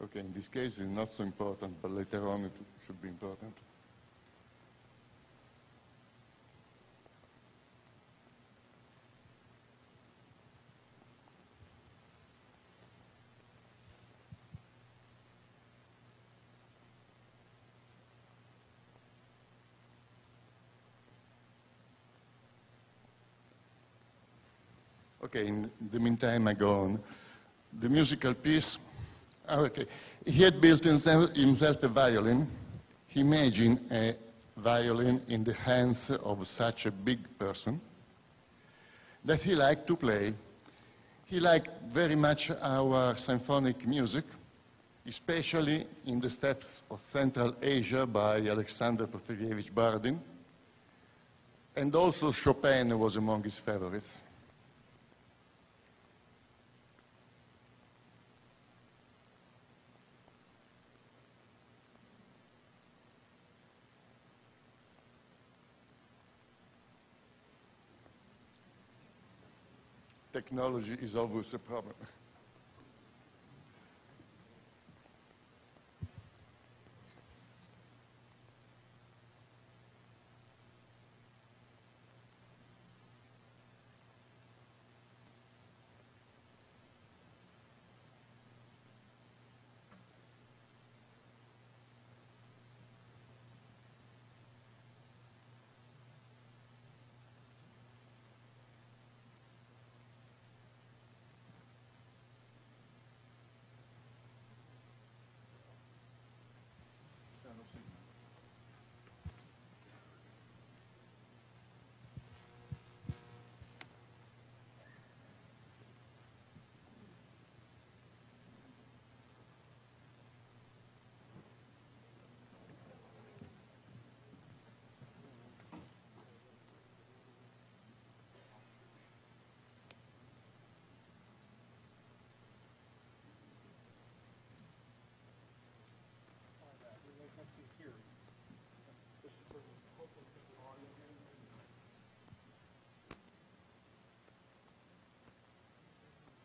Okay, in this case it's not so important, but later on it should be important. Okay, in the meantime I go on. The musical piece, okay. He had built himself a violin. He imagined a violin in the hands of such a big person that he liked to play. He liked very much our symphonic music, especially in the steppes of Central Asia by Alexander Porfiryevich Bardin, and also Chopin was among his favorites. Technology is always a problem.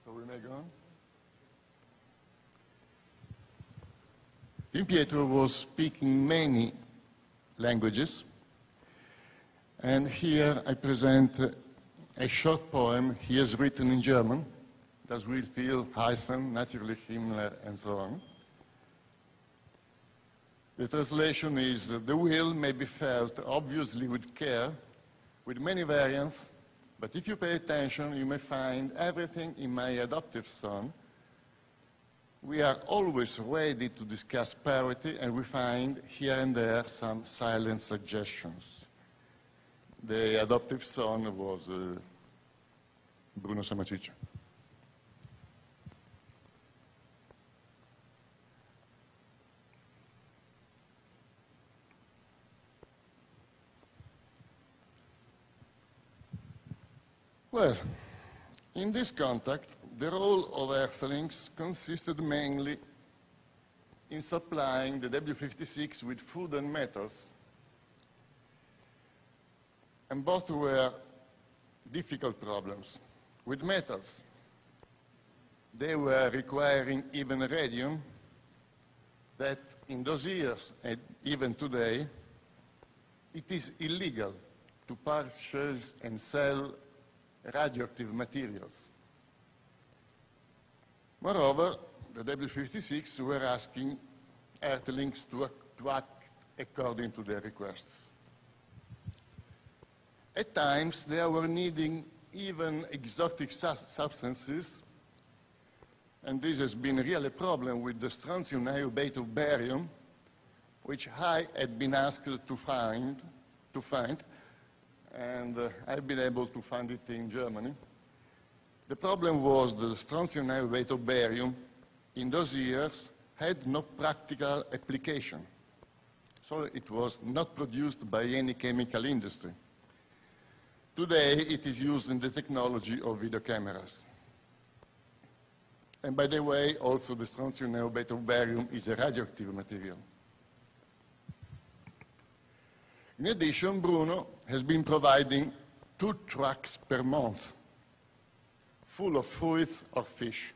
So we may go on. Pietro was speaking many languages, and here I present a short poem he has written in German. Das will viel heißen, natürlich Himmler, and so on. The translation is, the will may be felt obviously with care, with many variants, but if you pay attention, you may find everything in my adoptive son. We are always ready to discuss parity, and we find here and there some silent suggestions. The adoptive son was Bruno Samaciccia. Well, in this context, the role of Earthlings consisted mainly in supplying the W56 with food and metals. And both were difficult problems. With metals, they were requiring even radium that in those years, and even today, it is illegal to purchase and sell radioactive materials. Moreover, the W56 were asking Earthlings to act according to their requests. At times, they were needing even exotic substances, and this has been really a problem with the strontium niobate of barium, which I had been asked to find, and I've been able to find it in Germany. The problem was the strontium niobate of barium in those years had no practical application, so it was not produced by any chemical industry. Today, it is used in the technology of video cameras. And by the way, also the strontium niobate of barium is a radioactive material. In addition, Bruno has been providing 2 trucks per month full of fruits or fish.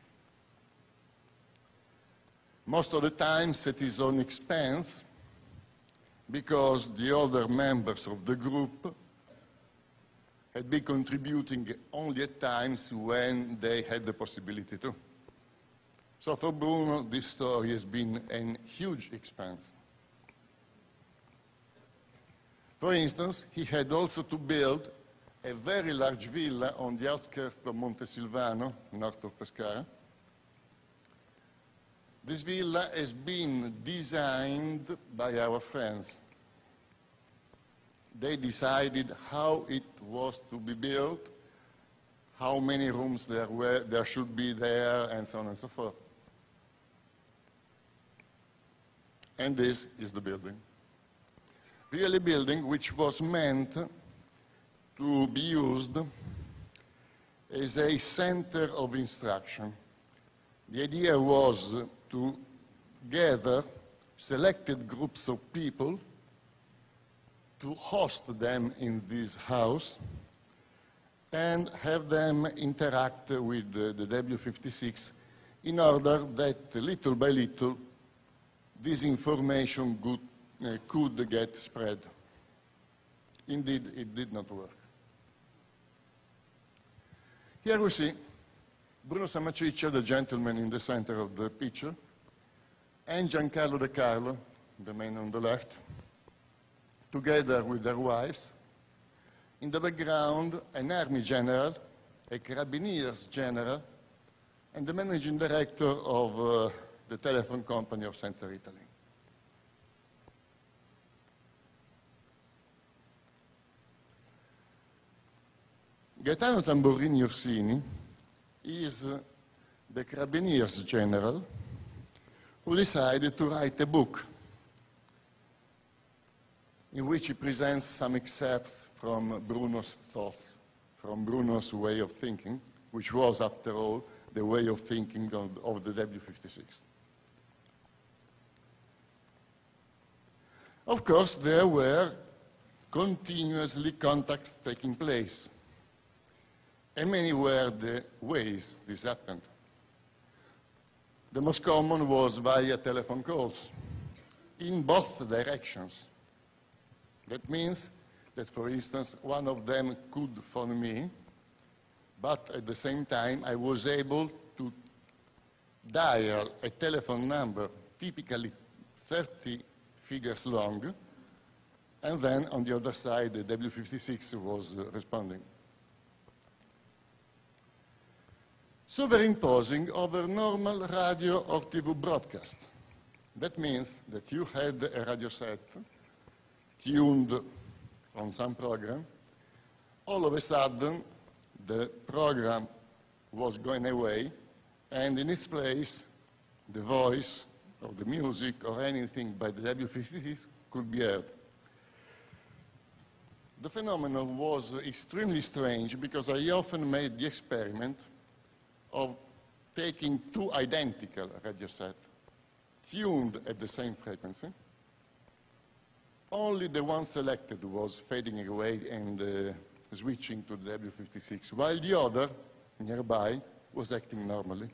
Most of the times it is on expense because the other members of the group had been contributing only at times when they had the possibility to. So for Bruno, this story has been a huge expense. For instance, he had also to build a very large villa on the outskirts of Montesilvano, north of Pescara. This villa has been designed by our friends. They decided how it was to be built, how many rooms there should be there, and so on and so forth. And this is the building. Really building which was meant to be used as a center of instruction. The idea was to gather selected groups of people, to host them in this house, and have them interact with the W56 in order that little by little this information could get spread. Indeed, it did not work. Here we see Bruno Sammatriccia, the gentleman in the center of the picture, and Giancarlo De Carlo, the man on the left, together with their wives. In the background, an army general, a Carabiniers general, and the managing director of the telephone company of Central Italy. Gaetano Tamburrini Orsini is the Carabiniers general who decided to write a book in which he presents some excerpts from Bruno's thoughts, from Bruno's way of thinking, which was, after all, the way of thinking of the W56. Of course, there were continuously contacts taking place, and many were the ways this happened. The most common was via telephone calls, in both directions. That means that, for instance, one of them could phone me, but at the same time I was able to dial a telephone number, typically 30 figures long, and then on the other side the W56 was responding. Superimposing over normal radio or TV broadcast. That means that you had a radio set tuned on some program. All of a sudden, the program was going away, and in its place, the voice or the music or anything by the W56 could be heard. The phenomenon was extremely strange because I often made the experiment of taking two identical radio sets, tuned at the same frequency. Only the one selected was fading away and switching to the W56, while the other, nearby, was acting normally.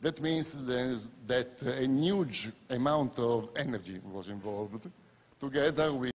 That means that a huge amount of energy was involved, together with